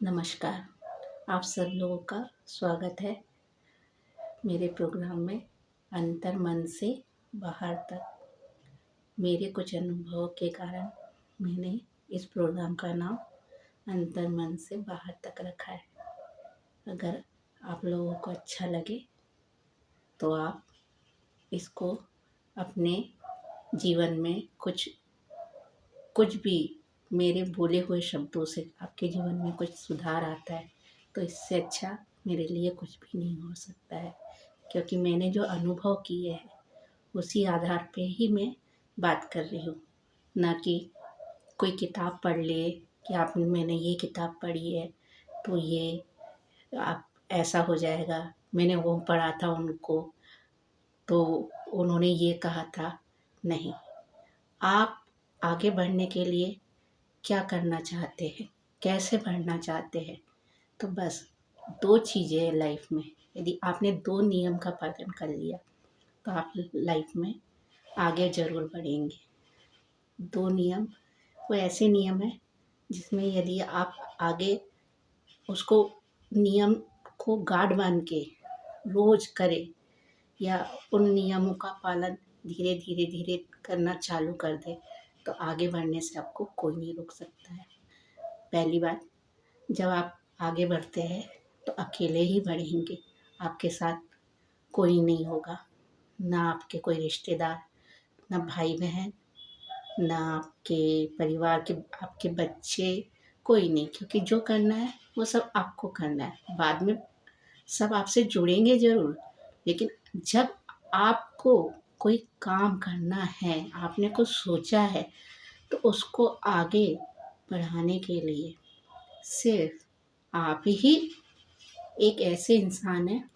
नमस्कार। आप सब लोगों का स्वागत है मेरे प्रोग्राम में अंतर मन से बाहर तक। मेरे कुछ अनुभवों के कारण मैंने इस प्रोग्राम का नाम अंतर मन से बाहर तक रखा है। अगर आप लोगों को अच्छा लगे तो आप इसको अपने जीवन में कुछ कुछ भी मेरे बोले हुए शब्दों से आपके जीवन में कुछ सुधार आता है तो इससे अच्छा मेरे लिए कुछ भी नहीं हो सकता है, क्योंकि मैंने जो अनुभव किए हैं उसी आधार पे ही मैं बात कर रही हूँ। ना कि कोई किताब पढ़ लिए कि आप मैंने ये किताब पढ़ी है तो ये आप ऐसा हो जाएगा, मैंने वो पढ़ा था उनको तो उन्होंने ये कहा था। नहीं, आप आगे बढ़ने के लिए क्या करना चाहते हैं, कैसे बढ़ना चाहते हैं, तो बस दो चीज़ें हैं लाइफ में। यदि आपने दो नियम का पालन कर लिया तो आप लाइफ में आगे ज़रूर बढ़ेंगे। दो नियम वो ऐसे नियम हैं जिसमें यदि आप आगे उसको नियम को गाढ़ बांध के रोज करें या उन नियमों का पालन धीरे धीरे धीरे करना चालू कर दे तो आगे बढ़ने से आपको कोई नहीं रोक सकता है। पहली बात, जब आप आगे बढ़ते हैं तो अकेले ही बढ़ेंगे, आपके साथ कोई नहीं होगा, ना आपके कोई रिश्तेदार, ना भाई बहन, ना आपके परिवार के आपके बच्चे, कोई नहीं। क्योंकि जो करना है वो सब आपको करना है। बाद में सब आपसे जुड़ेंगे ज़रूर, लेकिन जब आपको कोई काम करना है, आपने कुछ सोचा है, तो उसको आगे बढ़ाने के लिए सिर्फ आप ही एक ऐसे इंसान हैं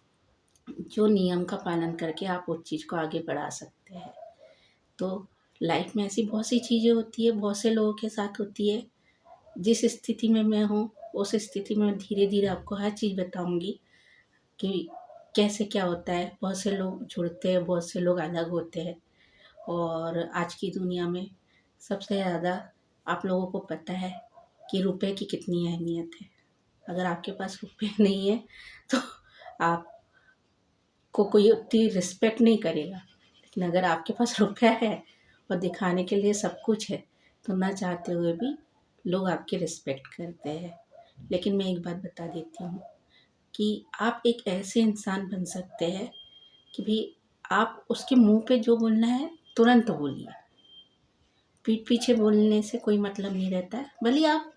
जो नियम का पालन करके आप उस चीज़ को आगे बढ़ा सकते हैं। तो लाइफ में ऐसी बहुत सी चीज़ें होती है, बहुत से लोगों के साथ होती है। जिस स्थिति में मैं हूँ उस स्थिति में धीरे धीरे आपको हर चीज़ बताऊँगी कि कैसे क्या होता है। बहुत से लोग जुड़ते हैं, बहुत से लोग अलग होते हैं। और आज की दुनिया में सबसे ज़्यादा आप लोगों को पता है कि रुपए की कितनी अहमियत है। अगर आपके पास रुपए नहीं है तो आपको कोई उतनी रिस्पेक्ट नहीं करेगा, लेकिन अगर आपके पास रुपया है और दिखाने के लिए सब कुछ है तो ना चाहते हुए भी लोग आपकी रिस्पेक्ट करते हैं। लेकिन मैं एक बात बता देती हूँ कि आप एक ऐसे इंसान बन सकते हैं कि भी आप उसके मुंह पे जो बोलना है तुरंत बोलिए। पीठ पीछे बोलने से कोई मतलब नहीं रहता है। भले आप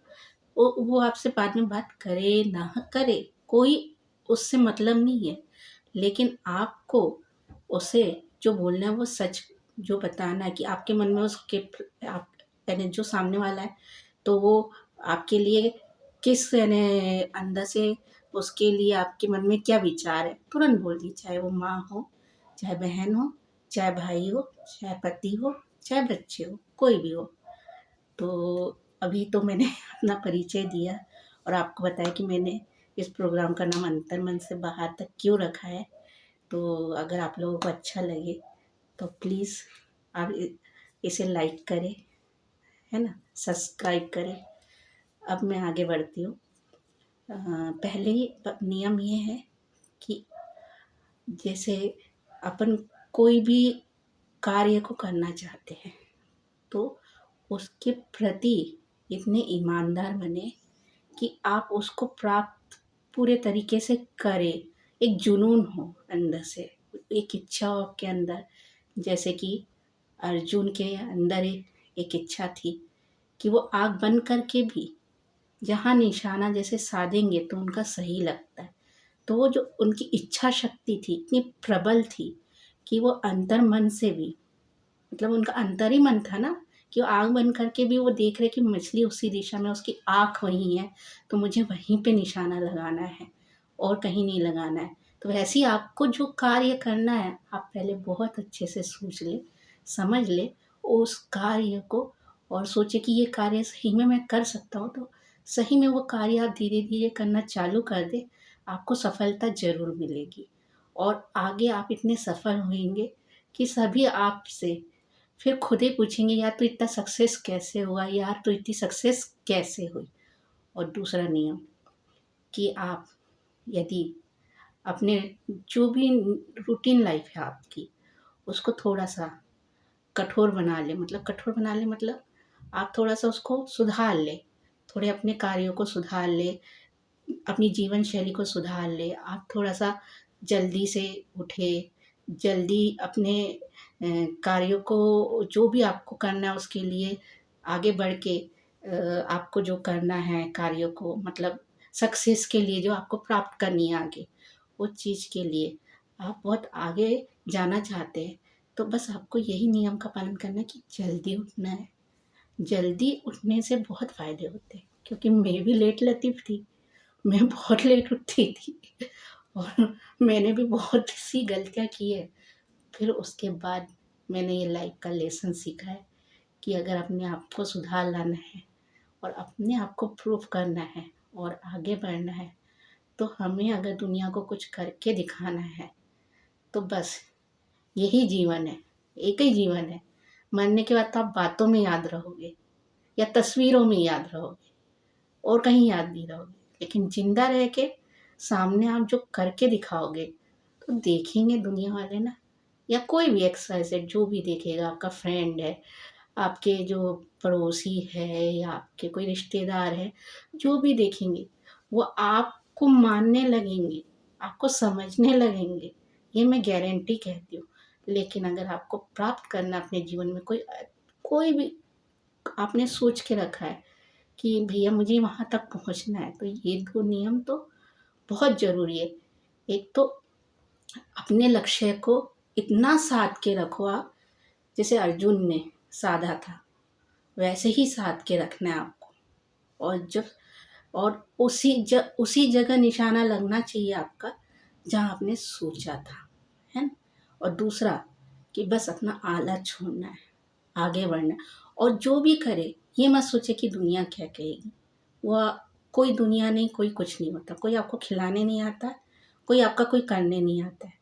वो आपसे बाद में बात करे ना करे, कोई उससे मतलब नहीं है, लेकिन आपको उसे जो बोलना है वो सच जो बताना है कि आपके मन में उसके आप यानी जो सामने वाला है तो वो आपके लिए किस यानी अंदर से उसके लिए आपके मन में क्या विचार है तुरंत बोल दी। चाहे वो माँ हो, चाहे बहन हो, चाहे भाई हो, चाहे पति हो, चाहे बच्चे हो, कोई भी हो। तो अभी तो मैंने अपना परिचय दिया और आपको बताया कि मैंने इस प्रोग्राम का नाम अंतर मन से बाहर तक क्यों रखा है। तो अगर आप लोगों को अच्छा लगे तो प्लीज़ आप इसे लाइक करें, है ना, सब्सक्राइब करें। अब मैं आगे बढ़ती हूँ। पहले ही नियम ये है कि जैसे अपन कोई भी कार्य को करना चाहते हैं तो उसके प्रति इतने ईमानदार बने कि आप उसको प्राप्त पूरे तरीके से करें। एक जुनून हो अंदर से, एक इच्छा हो आपके अंदर। जैसे कि अर्जुन के अंदर एक इच्छा थी कि वो आग बन करके भी जहाँ निशाना जैसे साधेंगे तो उनका सही लगता है। तो वो जो उनकी इच्छा शक्ति थी इतनी प्रबल थी कि वो अंतर मन से भी, मतलब उनका अंतर ही मन था ना, कि वो आग बंद करके भी वो देख रहे कि मछली उसी दिशा में, उसकी आँख वहीं है तो मुझे वहीं पे निशाना लगाना है और कहीं नहीं लगाना है। तो वैसे ही आपको जो कार्य करना है आप पहले बहुत अच्छे से सोच ले, समझ ले उस कार्य को और सोचे कि ये कार्य सही में मैं कर सकता हूँ। तो सही में वो कार्य आप धीरे धीरे करना चालू कर दे, आपको सफलता ज़रूर मिलेगी। और आगे आप इतने सफल होंगे कि सभी आपसे फिर खुद ही पूछेंगे, यार तू इतना सक्सेस कैसे हुआ, यार तू इतनी सक्सेस कैसे हुई। और दूसरा नियम, कि आप यदि अपने जो भी रूटीन लाइफ है आपकी, उसको थोड़ा-सा कठोर बना लें। मतलब कठोर बना लें मतलब आप थोड़ा-सा उसको सुधार लें। थोड़े अपने कार्यों को सुधार लें, अपनी जीवन शैली को सुधार लें। आप थोड़ा-सा जल्दी से उठें, जल्दी अपने कार्यों को जो भी आपको करना है उसके लिए आगे बढ़ के आपको जो करना है कार्यों को मतलब सक्सेस के लिए जो आपको प्राप्त करनी है आगे, उस चीज़ के लिए आप बहुत आगे जाना चाहते हैं, तो बस आपको यही नियम का पालन करना है कि जल्दी उठना है। जल्दी उठने से बहुत फ़ायदे होते हैं, क्योंकि मैं भी लेट लतीफ़ थी। मैं बहुत लेट उठती थी और मैंने भी बहुत सी गलतियाँ की है। फिर उसके बाद मैंने ये लाइफ़ का लेसन सीखा है कि अगर अपने आप को सुधार लाना है और अपने आप को प्रूव करना है और आगे बढ़ना है, तो हमें अगर दुनिया को कुछ करके दिखाना है, तो बस यही जीवन है, एक ही जीवन है। मरने के बाद तो आप बातों में याद रहोगे या तस्वीरों में याद रहोगे और कहीं याद नहीं रहोगे। लेकिन ज़िंदा रह के सामने आप जो करके दिखाओगे, तो देखेंगे दुनिया वाले ना, या कोई भी एक्स वाई ज़ेड जो भी देखेगा, आपका फ्रेंड है, आपके जो पड़ोसी है या आपके कोई रिश्तेदार है, जो भी देखेंगे, वो आपको मानने लगेंगे, आपको समझने लगेंगे। ये मैं गारंटी कहती हूँ। लेकिन अगर आपको प्राप्त करना है अपने जीवन में कोई भी आपने सोच के रखा है कि भैया मुझे वहाँ तक पहुँचना है, तो ये 2 नियम तो बहुत ज़रूरी है। एक तो अपने लक्ष्य को इतना साध के रखो आप, जैसे अर्जुन ने साधा था, वैसे ही साध के रखना है आपको। और जब और उसी जगह निशाना लगना चाहिए आपका, जहाँ आपने सोचा था, है ना? और दूसरा कि बस अपना आलस छोड़ना है, आगे बढ़ना है और जो भी करे, ये मत सोचे कि दुनिया क्या कहेगी। वह कोई दुनिया नहीं, कोई कुछ नहीं होता। कोई आपको खिलाने नहीं आता, कोई आपका कोई करने नहीं आता है।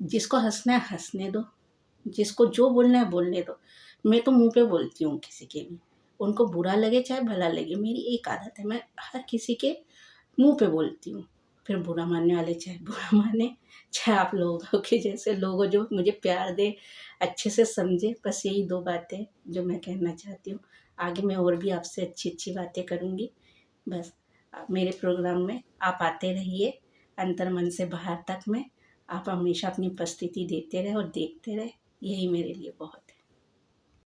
जिसको हँसना है हँसने दो, जिसको जो बोलना है बोलने दो। मैं तो मुँह पे बोलती हूँ किसी के भी, उनको बुरा लगे चाहे भला लगे, मेरी एक आदत है, मैं हर किसी के मुँह पे बोलती हूँ। फिर बुरा मानने वाले चाहे बुरा माने, चाहे आप लोगों के जैसे लोग हो जो मुझे प्यार दें, अच्छे से समझें। बस यही 2 बातें जो मैं कहना चाहती हूँ। आगे मैं और भी आपसे अच्छी-अच्छी बातें करूँगी। बस मेरे प्रोग्राम में आप आते रहिए, अंतर मन से बाहर तक में। आप हमेशा अपनी उपस्थिति देते रहें और देखते रहें, यही मेरे लिए बहुत है।